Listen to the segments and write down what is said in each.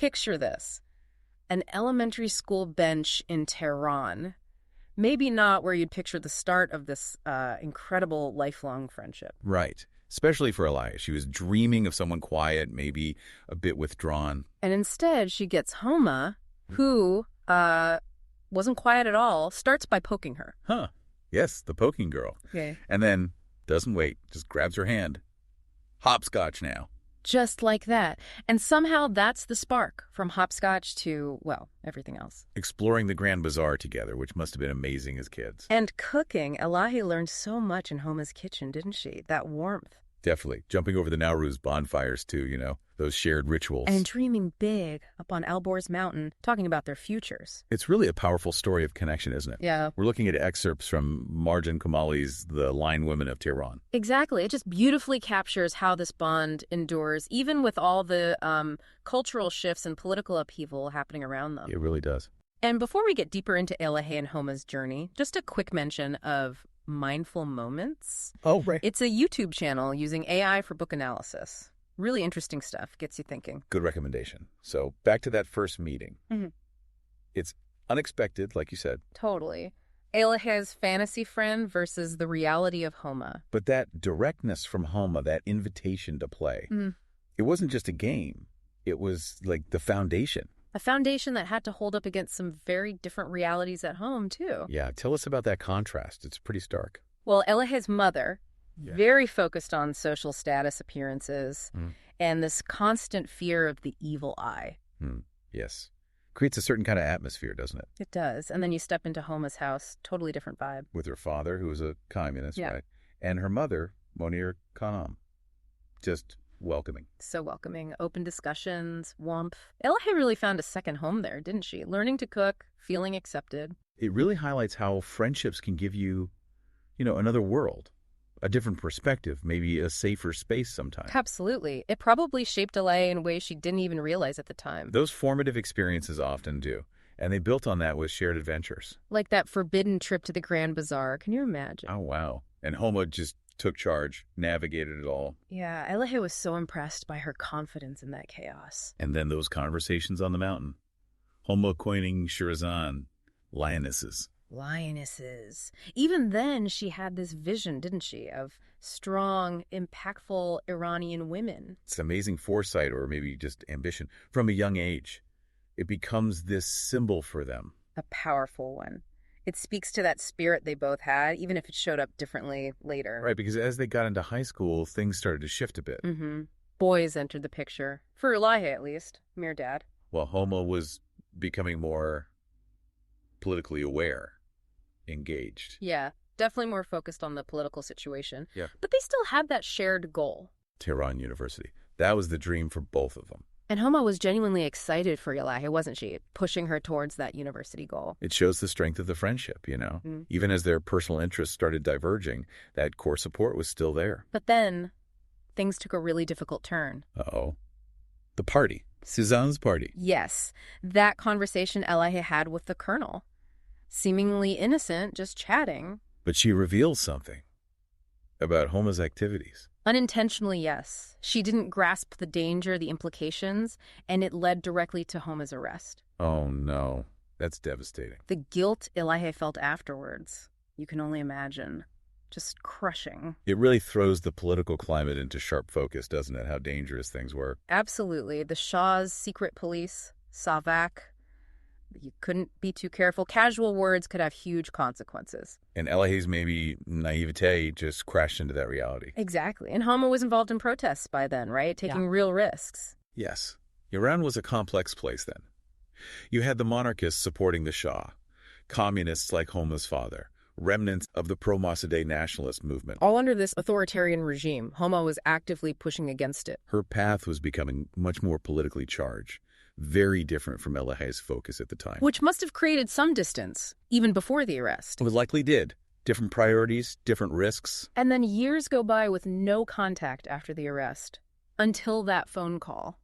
picture this. An elementary school bench in Tehran. Maybe not where you'd picture the start of this incredible lifelong friendship. Right. Especially for Elia. She was dreaming of someone quiet, maybe a bit withdrawn. And instead, she gets Homa, who wasn't quiet at all, starts by poking her. Huh. Yes, the poking girl. Okay. And then doesn't wait, just grabs her hand. Hopscotch now. Just like that. And somehow that's the spark from hopscotch to, well, everything else. Exploring the Grand Bazaar together, which must have been amazing as kids. And cooking. Elahi learned so much in Homa's kitchen, didn't she? That warmth. Definitely. Jumping over the Nowruz bonfires, too, those shared rituals. And dreaming big up on Alborz Mountain, talking about their futures. It's really a powerful story of connection, isn't it? Yeah. We're looking at excerpts from Marjan Kamali's The Lion Women of Tehran. Exactly. It just beautifully captures how this bond endures, even with all the cultural shifts and political upheaval happening around them. It really does. And before we get deeper into Ellie and Homa's journey, just a quick mention of Mindful Moments. Oh, right. It's a YouTube channel using AI for book analysis. Really interesting stuff. Gets you thinking. Good recommendation. So back to that first meeting. Mm-hmm. It's unexpected, like you said. Totally. Elih's fantasy friend versus the reality of Homa. But that directness from Homa, that invitation to play, it wasn't just a game. It was like the foundation. A foundation that had to hold up against some very different realities at home, too. Yeah, tell us about that contrast. It's pretty stark. Well, Elih's mother, very focused on social status appearances, and this constant fear of the evil eye. Yes. Creates a certain kind of atmosphere, doesn't it? It does. And then you step into Homa's house, totally different vibe. With her father, who was a communist, right? And her mother, Monir Khanam. Just welcoming. So welcoming. Open discussions, warmth. Elie really found a second home there, didn't she? Learning to cook, feeling accepted. It really highlights how friendships can give you, another world, a different perspective, maybe a safer space sometimes. Absolutely. It probably shaped Elie in ways she didn't even realize at the time. Those formative experiences often do. And they built on that with shared adventures. Like that forbidden trip to the Grand Bazaar. Can you imagine? Oh, wow. And Homa just took charge, navigated it all. Yeah, Elie was so impressed by her confidence in that chaos. And then those conversations on the mountain. Homa coining Shirazan, lionesses. Lionesses. Even then, she had this vision, didn't she, of strong, impactful Iranian women. It's amazing foresight, or maybe just ambition, from a young age. It becomes this symbol for them. A powerful one. It speaks to that spirit they both had, even if it showed up differently later. Right, because as they got into high school, things started to shift a bit. Boys entered the picture. For Elie, at least. Mere dad. Well, Homa was becoming more politically aware, engaged. Yeah, definitely more focused on the political situation. Yeah. But they still had that shared goal. Tehran University. That was the dream for both of them. And Homa was genuinely excited for Elie, wasn't she? Pushing her towards that university goal. It shows the strength of the friendship, Even as their personal interests started diverging, that core support was still there. But then, things took a really difficult turn. Uh-oh. The party. Suzanne's party. Yes. That conversation Elie had with the colonel. Seemingly innocent, just chatting. But she reveals something about Homa's activities. Unintentionally, yes. She didn't grasp the danger, the implications, and it led directly to Homa's arrest. Oh, no. That's devastating. The guilt Elie felt afterwards, you can only imagine. Just crushing. It really throws the political climate into sharp focus, doesn't it, how dangerous things were? Absolutely. The Shah's secret police, Savak. You couldn't be too careful. Casual words could have huge consequences. And Elie's maybe naivete just crashed into that reality. Exactly. And Homa was involved in protests by then, right? Taking real risks. Yes. Iran was a complex place then. You had the monarchists supporting the Shah, communists like Homa's father, remnants of the pro-Mossadegh nationalist movement. All under this authoritarian regime, Homa was actively pushing against it. Her path was becoming much more politically charged. Very different from Elihai's focus at the time. Which must have created some distance, even before the arrest. It likely did. Different priorities, different risks. And then years go by with no contact after the arrest. Until that phone call.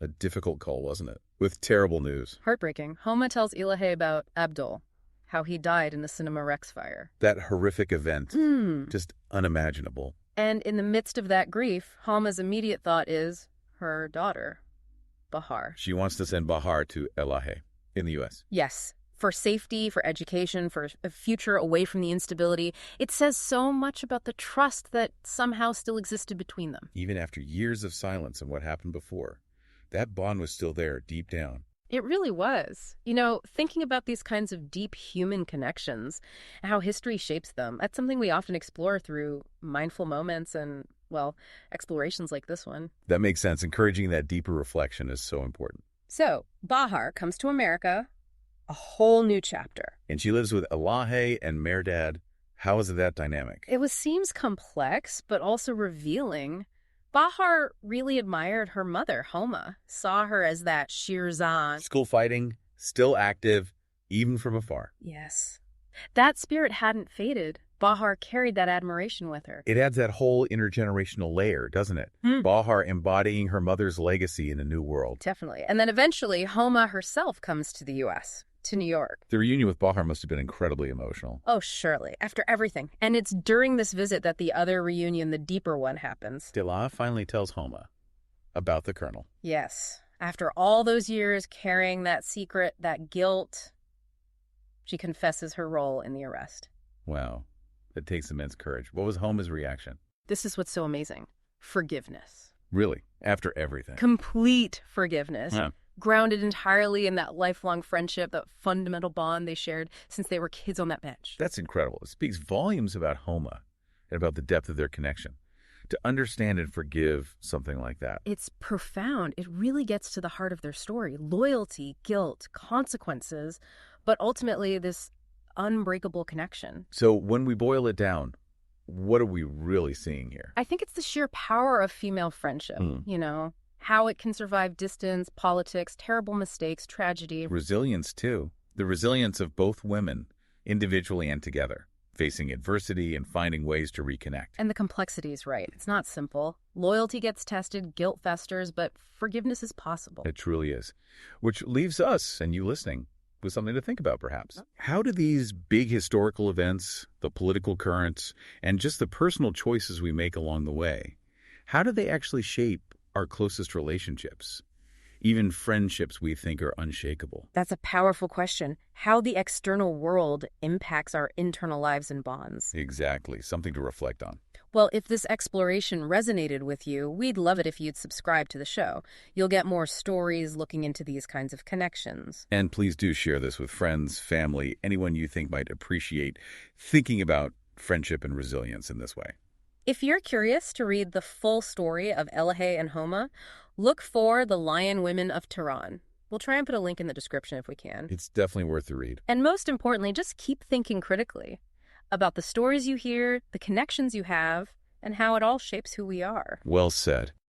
A difficult call, wasn't it? With terrible news. Heartbreaking. Homa tells Elie about Abdul, how he died in the Cinema Rex fire. That horrific event. Just unimaginable. And in the midst of that grief, Homa's immediate thought is her daughter. Bahar. She wants to send Bahar to Elahe in the U.S. Yes, for safety, for education, for a future away from the instability. It says so much about the trust that somehow still existed between them. Even after years of silence and what happened before, that bond was still there deep down. It really was. Thinking about these kinds of deep human connections, how history shapes them, that's something we often explore through mindful moments and, well, explorations like this one. That makes sense. Encouraging that deeper reflection is so important. So, Bahar comes to America, a whole new chapter. And she lives with Elahe and Mehrdad. How is that dynamic? It seems complex, but also revealing. Bahar really admired her mother, Homa, saw her as that Shirzad. School fighting, still active, even from afar. Yes. That spirit hadn't faded. Bahar carried that admiration with her. It adds that whole intergenerational layer, doesn't it? Bahar embodying her mother's legacy in a new world. Definitely. And then eventually, Homa herself comes to the U.S., to New York. The reunion with Bahar must have been incredibly emotional. Oh, surely. After everything. And it's during this visit that the other reunion, the deeper one, happens. Dila finally tells Homa about the colonel. Yes. After all those years carrying that secret, that guilt, she confesses her role in the arrest. Wow. That takes immense courage. What was Homa's reaction? This is what's so amazing. Forgiveness. Really? After everything? Complete forgiveness. Yeah. Grounded entirely in that lifelong friendship, that fundamental bond they shared since they were kids on that bench. That's incredible. It speaks volumes about Homa and about the depth of their connection. To understand and forgive something like that. It's profound. It really gets to the heart of their story. Loyalty, guilt, consequences, but ultimately this unbreakable connection. So when we boil it down, what are we really seeing here? I think it's the sheer power of female friendship, how it can survive distance, politics, terrible mistakes, tragedy. Resilience, too. The resilience of both women, individually and together, facing adversity and finding ways to reconnect. And the complexity is right. It's not simple. Loyalty gets tested, guilt festers, but forgiveness is possible. It truly is. Which leaves us, and you listening, with something to think about, perhaps. How do these big historical events, the political currents, and just the personal choices we make along the way, how do they actually shape our closest relationships, even friendships we think are unshakable? That's a powerful question. How the external world impacts our internal lives and bonds. Exactly. Something to reflect on. Well, if this exploration resonated with you, we'd love it if you'd subscribe to the show. You'll get more stories looking into these kinds of connections. And please do share this with friends, family, anyone you think might appreciate thinking about friendship and resilience in this way. If you're curious to read the full story of Elahe and Homa, look for The Lion Women of Tehran. We'll try and put a link in the description if we can. It's definitely worth the read. And most importantly, just keep thinking critically about the stories you hear, the connections you have, and how it all shapes who we are. Well said.